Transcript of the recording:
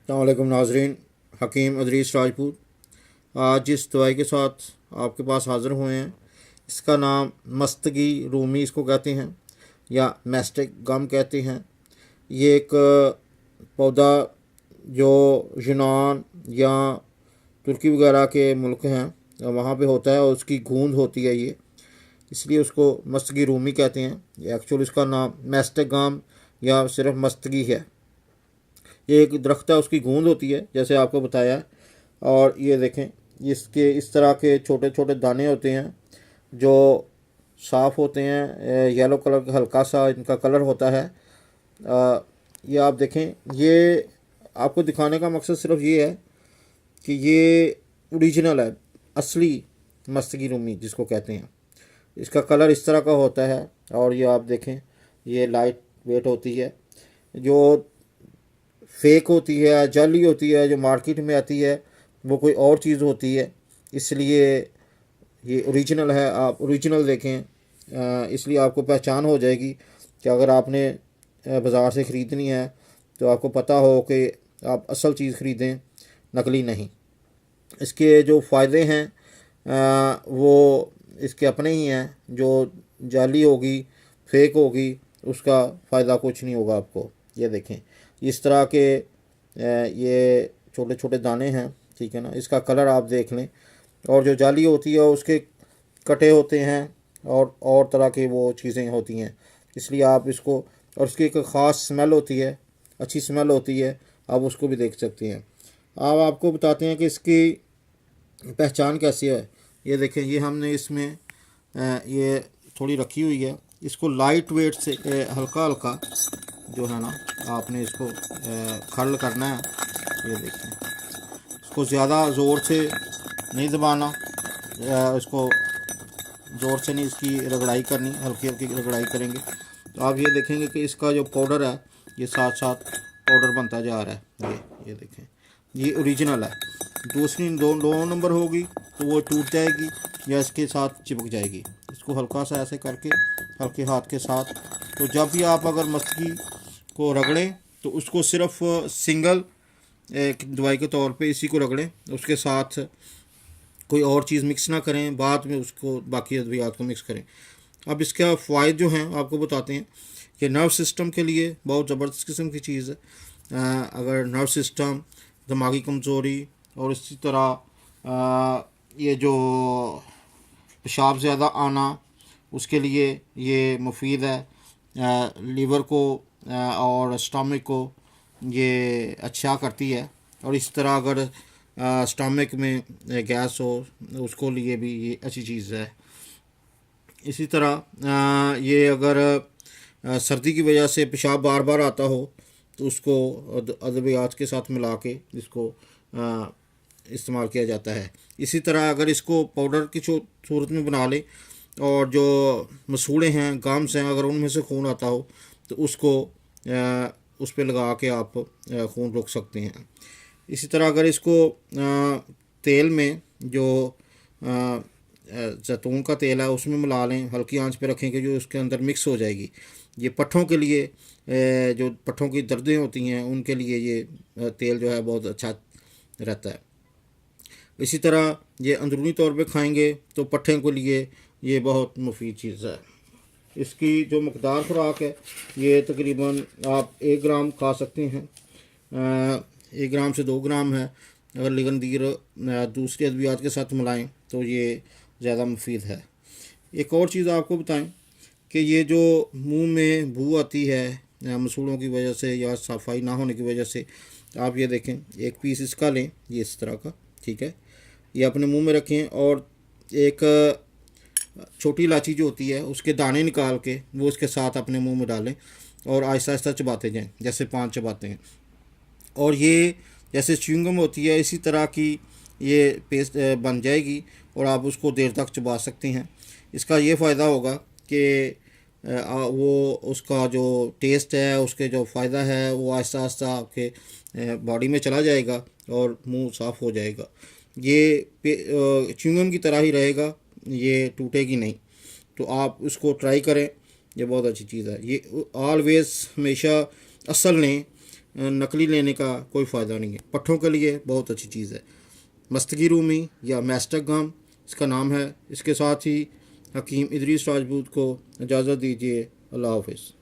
अस्सलामुअलैकुम नाजरीन। हकीम अदरीस राजपूत आज जिस दवाई के साथ आपके पास हाज़िर हुए हैं, इसका नाम मस्तगी रूमी इसको कहते हैं या मैस्टिक गम कहते हैं। ये एक पौधा जो यूनान या तुर्की वगैरह के मुल्क हैं वहाँ पे होता है और उसकी गूंद होती है ये, इसलिए उसको मस्तगी रूमी कहते हैं। एक्चुअल इसका नाम मैस्टिक गम या सिर्फ मस्तगी है। ये एक दरख्त है, उसकी गूंद होती है जैसे आपको बताया। और ये देखें, इसके इस तरह के छोटे छोटे दाने होते हैं जो साफ़ होते हैं, येलो कलर का हल्का सा इनका कलर होता है। ये आप देखें, ये आपको दिखाने का मकसद सिर्फ ये है कि ये ओरिजिनल है, असली मस्तगी रूमी जिसको कहते हैं। इसका कलर इस तरह का होता है और ये आप देखें, ये लाइट वेट होती है। जो फेक होती है, जाली होती है, जो मार्केट में आती है वो कोई और चीज़ होती है, इसलिए ये ओरिजिनल है। आप ओरिजिनल देखें, इसलिए आपको पहचान हो जाएगी कि अगर आपने बाज़ार से ख़रीदनी है तो आपको पता हो कि आप असल चीज़ ख़रीदें, नकली नहीं। इसके जो फ़ायदे हैं वो इसके अपने ही हैं। जो जाली होगी, फेक होगी, उसका फ़ायदा कुछ नहीं होगा आपको। ये देखें, इस तरह के ये छोटे छोटे दाने हैं, ठीक है ना। इसका कलर आप देख लें। और जो जाली होती है उसके कटे होते हैं और तरह के वो चीज़ें होती हैं, इसलिए आप इसको, और उसकी एक ख़ास स्मेल होती है, अच्छी स्मेल होती है, आप उसको भी देख सकते हैं। अब आपको बताते हैं कि इसकी पहचान कैसी है। ये देखें, ये हमने इसमें ये थोड़ी रखी हुई है। इसको लाइट वेट से हल्का हल्का जो है ना, आपने इसको खर्ल करना है। ये देखें, इसको ज़्यादा ज़ोर से नहीं दबाना, इसको ज़ोर से नहीं इसकी रगड़ाई करनी, हल्की हल्की रगड़ाई करेंगे तो आप ये देखेंगे कि इसका जो पाउडर है ये साथ साथ पाउडर बनता जा रहा है। ये देखें, ये ओरिजिनल है। दूसरी दो नंबर होगी तो वो टूट जाएगी या इसके साथ चिपक जाएगी। इसको हल्का सा ऐसे करके, हल्के हाथ के साथ, तो जब भी आप अगर मस्तगी को रगड़ें तो उसको सिर्फ सिंगल एक दवाई के तौर पे इसी को रगड़ें, उसके साथ कोई और चीज़ मिक्स ना करें, बाद में उसको बाकी अद्वियात को मिक्स करें। अब इसका फ़ायदे जो हैं आपको बताते हैं कि नर्व सिस्टम के लिए बहुत ज़बरदस्त किस्म की चीज़ है। अगर नर्व सिस्टम, दिमागी कमज़ोरी और इसी तरह ये जो पेशाब ज़्यादा आना, उसके लिए ये मुफीद है। लीवर को और स्टमक को ये अच्छा करती है। और इस तरह अगर स्टमक में गैस हो उसको लिए भी ये अच्छी चीज़ है। इसी तरह ये अगर सर्दी की वजह से पेशाब बार बार आता हो तो उसको अद्वियात के साथ मिला के इसको इस्तेमाल किया जाता है। इसी तरह अगर इसको पाउडर की सूरत में बना लें और जो मसूड़े हैं, गाम्स हैं, अगर उनमें से खून आता हो तो उसको उस पर लगा के आप खून रोक सकते हैं। इसी तरह अगर इसको तेल में जो जैतून का तेल है उसमें मिला लें, हल्की आंच पे रखेंगे, जो उसके अंदर मिक्स हो जाएगी। ये पट्ठों के लिए, जो पट्ठों की दर्दें होती हैं उनके लिए ये तेल जो है बहुत अच्छा रहता है। इसी तरह ये अंदरूनी तौर पे खाएंगे तो पट्ठे के लिए ये बहुत मुफीद चीज़ है। इसकी जो मकदार खुराक है ये तकरीबन आप 1 ग्राम खा सकते हैं। 1 ग्राम से 2 ग्राम है। अगर लिगनदीर दूसरी अद्वियात के साथ मिलाएं तो ये ज़्यादा मुफीद है। एक और चीज़ आपको बताएं कि ये जो मुंह में बू आती है मसूड़ों की वजह से या सफाई ना होने की वजह से, आप ये देखें, एक पीस इसका लें, ये इस तरह का, ठीक है। ये अपने मुंह में रखें और एक छोटी इलायची जो होती है उसके दाने निकाल के वो उसके साथ अपने मुंह में डालें और आहिस्ता आहिस्ता चबाते जाएं, जैसे पान चबाते हैं। और ये जैसे च्युइंगम होती है इसी तरह की ये पेस्ट बन जाएगी और आप उसको देर तक चबा सकते हैं। इसका ये फ़ायदा होगा कि वो उसका जो टेस्ट है, उसके जो फ़ायदा है वो आहिस्ता आहिस्ता आपके बॉडी में चला जाएगा और मुंह साफ़ हो जाएगा। ये च्युइंगम की तरह ही रहेगा, ये टूटेगी नहीं। तो आप उसको ट्राई करें, ये बहुत अच्छी चीज़ है। ये ऑलवेज़ हमेशा असल लें, नकली लेने का कोई फ़ायदा नहीं है। पट्ठों के लिए बहुत अच्छी चीज़ है मस्तगी रूमी या मैस्टक गम, इसका नाम है। इसके साथ ही हकीम इदरीस राजपूत को इजाज़त दीजिए। अल्लाह हाफ़िज़।